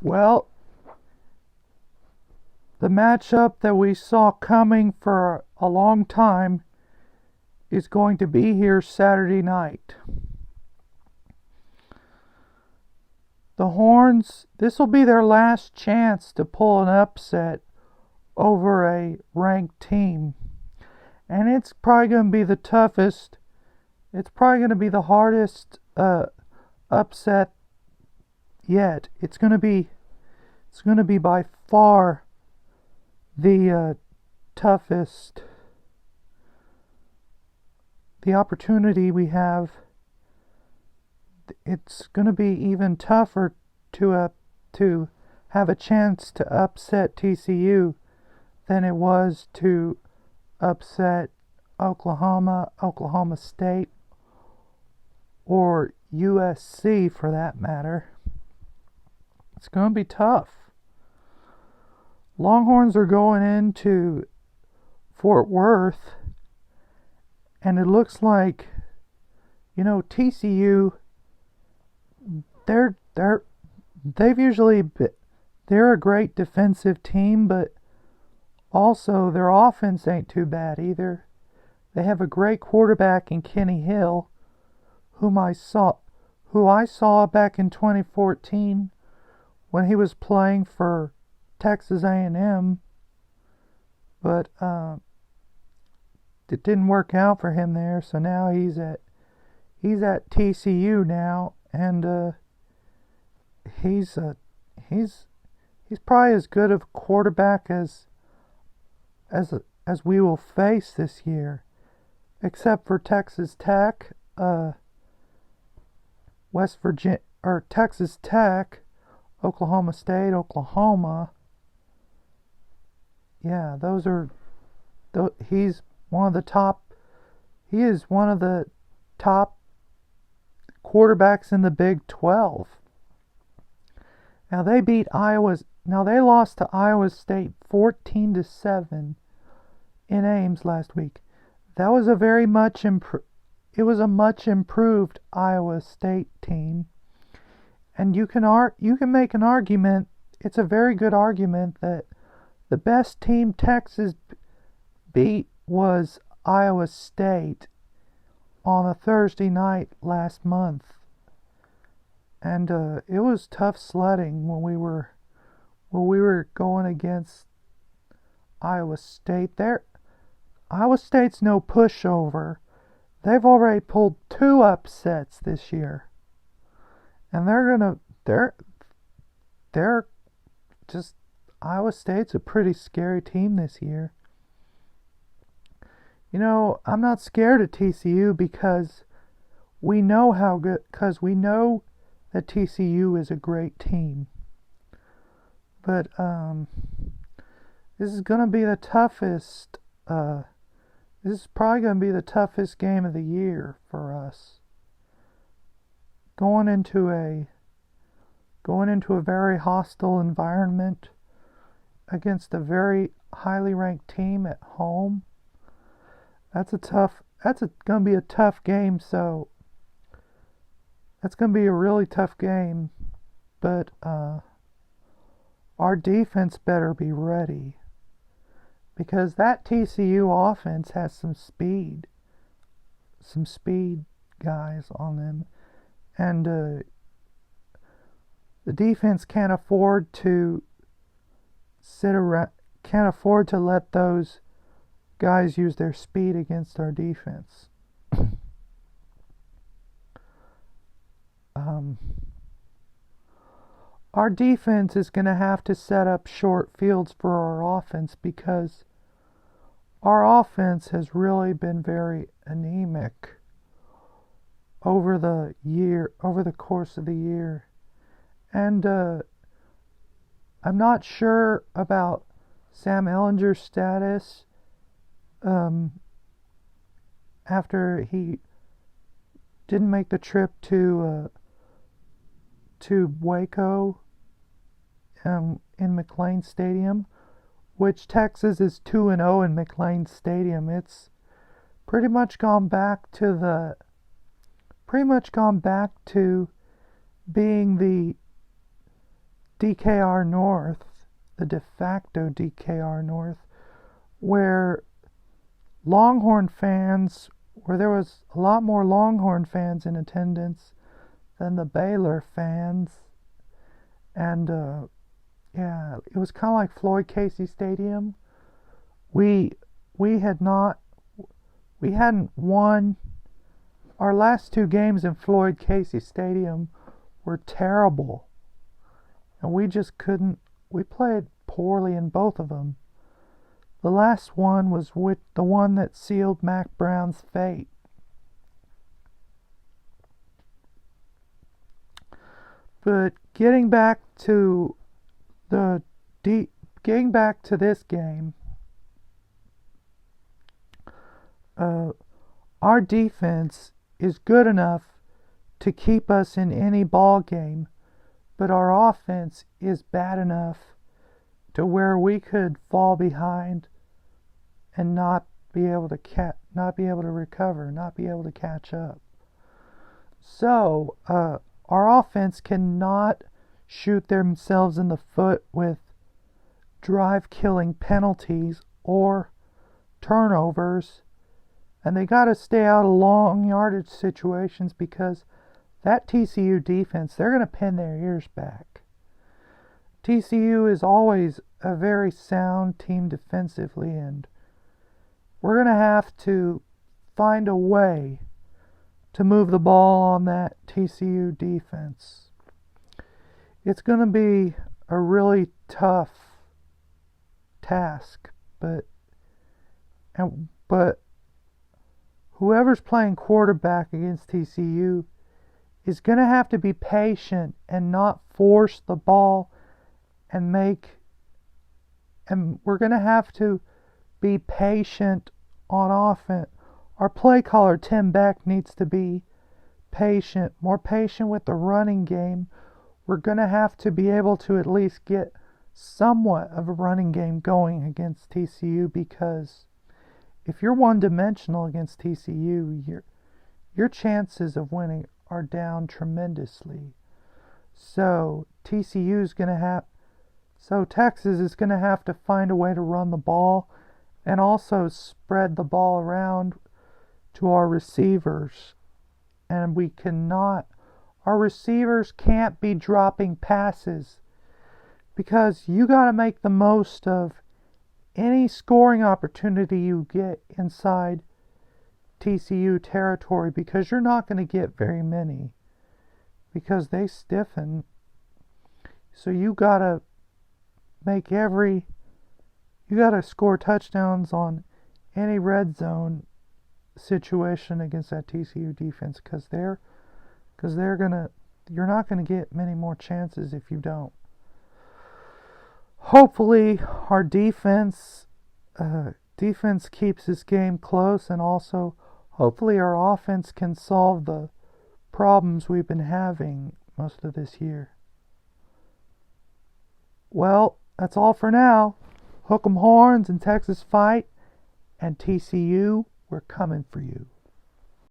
Well, the matchup that we saw coming for a long time is going to be here Saturday night. The Horns, this will be their last chance to pull an upset over a ranked team. And it's probably going to be the toughest, it's probably going to be the hardest upset yet. It's going to be by far the toughest. The opportunity we have, it's going to be even tougher to have a chance to upset TCU than it was to upset Oklahoma State, or USC for that matter. It's going to be tough. Longhorns are going into Fort Worth, and it looks like, TCU, they've usually they're a great defensive team, but also their offense ain't too bad either. They have a great quarterback in Kenny Hill, who I saw back in 2014 when he was playing for Texas A&M, but it didn't work out for him there. So now he's at TCU now, and he's probably as good of a quarterback as we will face this year, except for Texas Tech, West Virginia, or Texas Tech, Oklahoma State, Oklahoma. Yeah, he's one of the top. He is one of the top quarterbacks in the Big 12. Now they lost to Iowa State 14-7 in Ames last week. That was it was a much improved Iowa State team, and you can make an argument. It's a very good argument that the best team Texas beat was Iowa State on a Thursday night last month. And it was tough sledding when we were going against Iowa State. Iowa State's no pushover. They've already pulled 2 upsets this year. And they're just, Iowa State's a pretty scary team this year. I'm not scared of TCU because we know that TCU is a great team. But this is going to be the toughest. This is probably going to be the toughest game of the year for us. Going into a very hostile environment against a very highly ranked team at home. That's going to be a tough game. So that's going to be a really tough game. But our defense better be ready, because that TCU offense has some speed guys on them, and the defense can't afford to let those guys use their speed against our defense. Our defense is going to have to set up short fields for our offense, because our offense has really been very anemic over the course of the year. And I'm not sure about Sam Ehlinger's status after he didn't make the trip to Waco in McLean Stadium, which Texas is 2-0 in McLean Stadium. It's pretty much gone back to being DKR North, the de facto DKR North, where there was a lot more Longhorn fans in attendance than the Baylor fans. And yeah, it was kind of like Floyd Casey Stadium. We hadn't won. Our last two games in Floyd Casey Stadium were terrible, and we just couldn't. We played poorly in both of them. The last one was the one that sealed Mac Brown's fate. But getting back to this game, our defense is good enough to keep us in any ball game, but our offense is bad enough to where we could fall behind and not be able to recover, not be able to catch up. So our offense cannot shoot themselves in the foot with drive-killing penalties or turnovers, and they got to stay out of long yardage situations, because that TCU defense, they're going to pin their ears back. TCU is always a very sound team defensively, and we're going to have to find a way to move the ball on that TCU defense. It's going to be a really tough task, but whoever's playing quarterback against TCU is going to have to be patient and not force the ball and we're going to have to be patient on offense. Our play caller, Tim Beck, needs to be more patient with the running game. We're going to have to be able to at least get somewhat of a running game going against TCU, because if you're one-dimensional against TCU, your chances of winning are down tremendously. So Texas is going to have to find a way to run the ball and also spread the ball around to our receivers. And our receivers can't be dropping passes, because you got to make the most of any scoring opportunity you get inside TCU territory, because you're not going to get very many, because they stiffen. So you got to score touchdowns on any red zone situation against that TCU defense, because you're not going to get many more chances if you don't. Hopefully our defense keeps this game close, and also hopefully our offense can solve the problems we've been having most of this year. Well, that's all for now. Hook 'em horns and Texas fight, and TCU, we're coming for you.